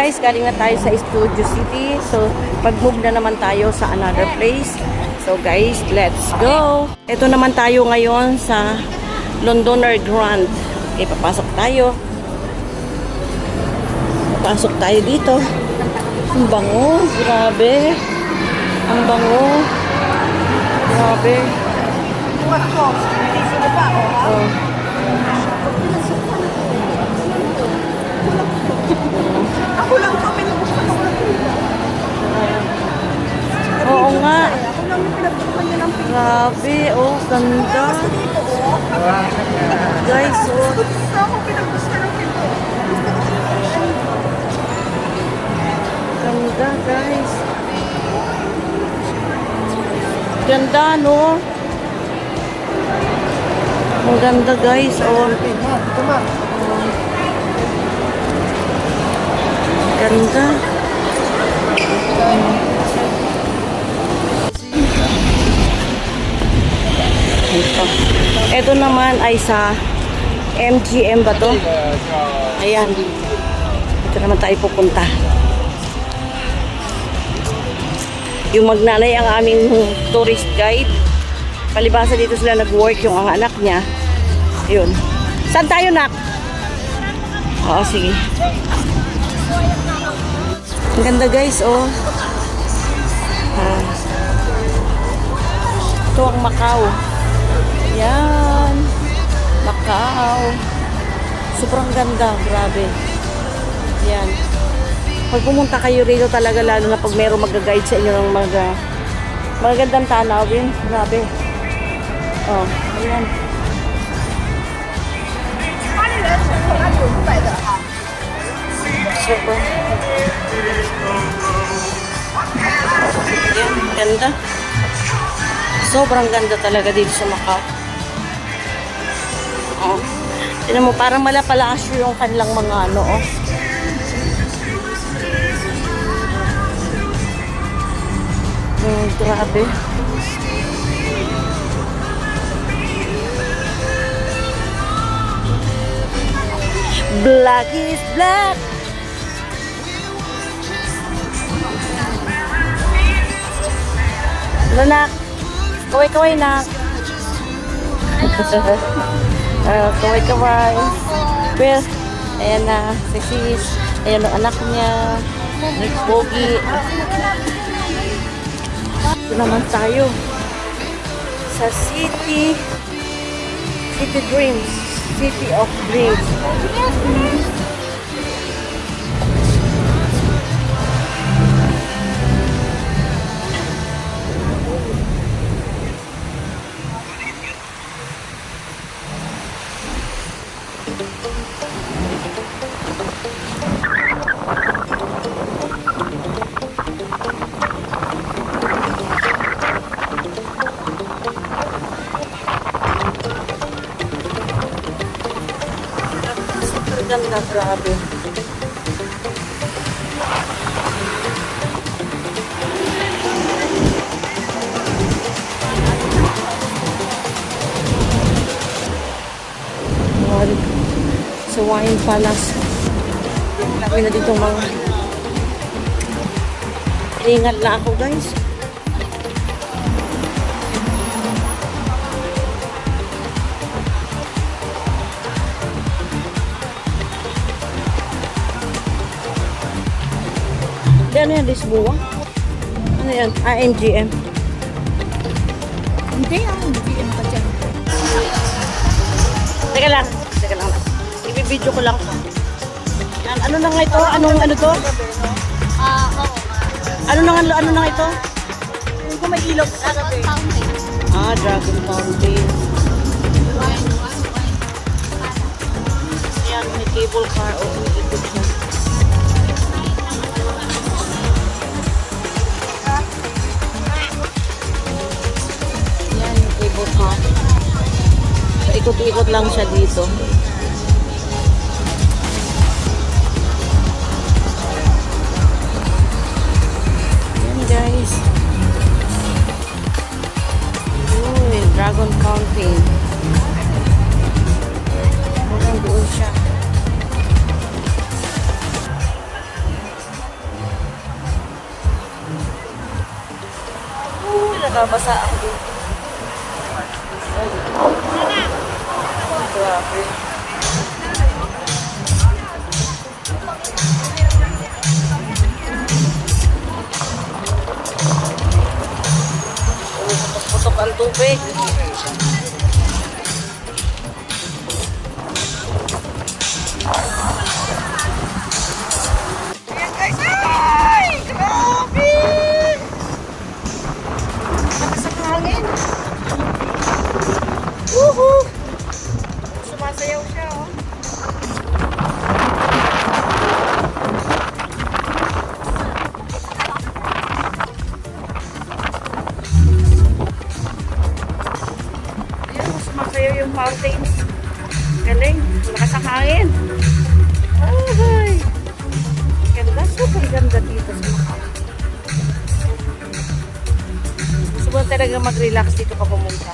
guys, galing na tayo sa Studio City. So, mag-move na naman tayo sa another place. So guys, let's go! Ito naman tayo ngayon sa Londoner Grand. Okay, papasok tayo. Papasok tayo dito. Ang bango, grabe. Ang bango. Grabe. Oh. Ako lang ito, pinugusto ko. Oo nga. Ako lang yung pinagtukan niya ng pinag. Grabe, oh, ganda. Guys, oh. Gusto ako pinagusto ng pinag. Ganda, guys. Ganda, no? Ang ganda, guys, oh. Ganda. Ito naman ay sa MGM ba to? Ayan. Ito naman tayo pupunta. Yung magnanay ang aming tourist guide. Palibasa dito sila nag-work yung ang anak niya. Ayun. Saan tayo, nak? Oo, sige. Ang ganda, guys, oh. Ito ang Macau. Yan. Macau. Sobrang ganda, grabe. Yan. Pag pumunta kayo rito talaga, lalo na pag mayroong mag-guide sa inyo ng magagandang tanawin. Grabe. Oh, ayan. Super. Ayan, ganda. Sobrang ganda talaga dito sa Macau. Oh. Tignan mo, parang malapalaasyo yung kanilang mga ano, oh. Grabe. Black is black. Ano, nak? Kaway-kaway, nak. Kaway-kaway. Well, ayan na, si sis. Ayan ang anak niya. Pogi. Ito naman tayo sa City Dreams. City of Dreams. Ganda, grabe. Sa Wine Palace. Laki na dito mga ingat na ako, guys. Ano yan, Lisboa? Ano yan? MGM. Hindi, MGM pa dyan. Teka lang. Ibibidyo ko lang. Yan, ano na nga ito? Anong ano to? Oo. Ano na nga ito? Hindi ko may ilaw sa gabi. Dragon Fountain. Yan, may cable car. O, may ikot siya. Ikot-ikot lang siya dito. Yan, guys. Uy, Dragon Fountain. Hanggang doon siya. nakabasa ako dito. Grabe. Putok-putok ang tubig. Ayan guys! Ay! Grabe! Lakas ang hangin. Woohoo! Sumasayaw siya, oh. Ayan, sumasayaw yung fountain. Galing. Lakas ang hangin. Ay! Ganda. Super ganda dito sa Macau. Gusto mo talaga mag-relax dito ka pumunta.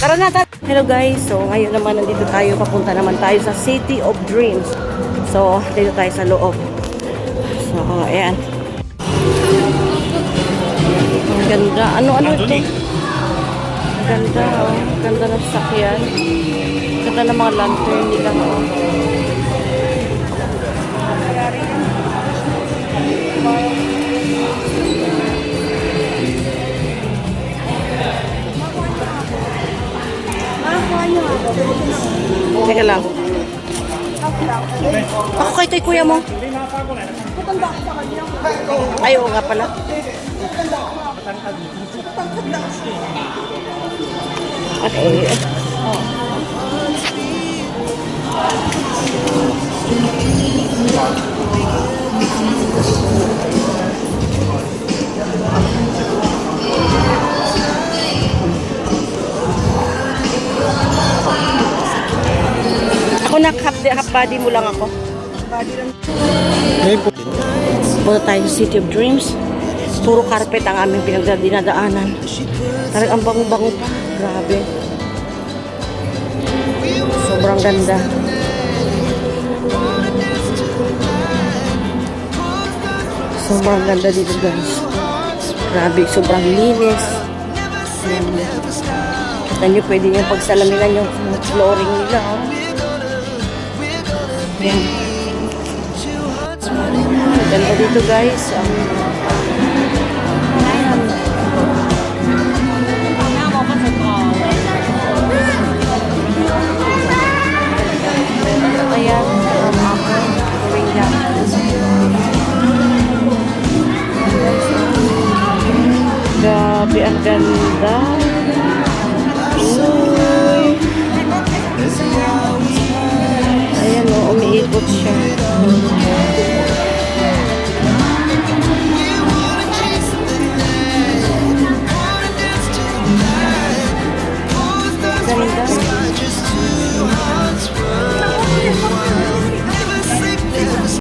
Tara na, tara! Hello guys, so ngayon naman nandito tayo, papunta naman tayo sa City of Dreams. So, dito tayo sa loob. So, ayan. Ang ganda. Ano ito? Ang ganda, oh. Ang ganda ng sakyan. Ang ganda ng mga lantern nila, oh. Teka lang. Ako kay Toy kuya mo. Ay, oo nga pala. Okay. Ako na half body mo lang ako. Punta tayo sa City of Dreams. Puro carpet ang aming dinadaanan. Talagang bango-bango pa. Grabe. Sobrang ganda. Sobrang ganda dito guys. Grabe, sobrang linis. Ayan. Kita nyo, pwede nyo pagsalaminan yung flooring nila. Oh. Ayan. Ganda dito guys.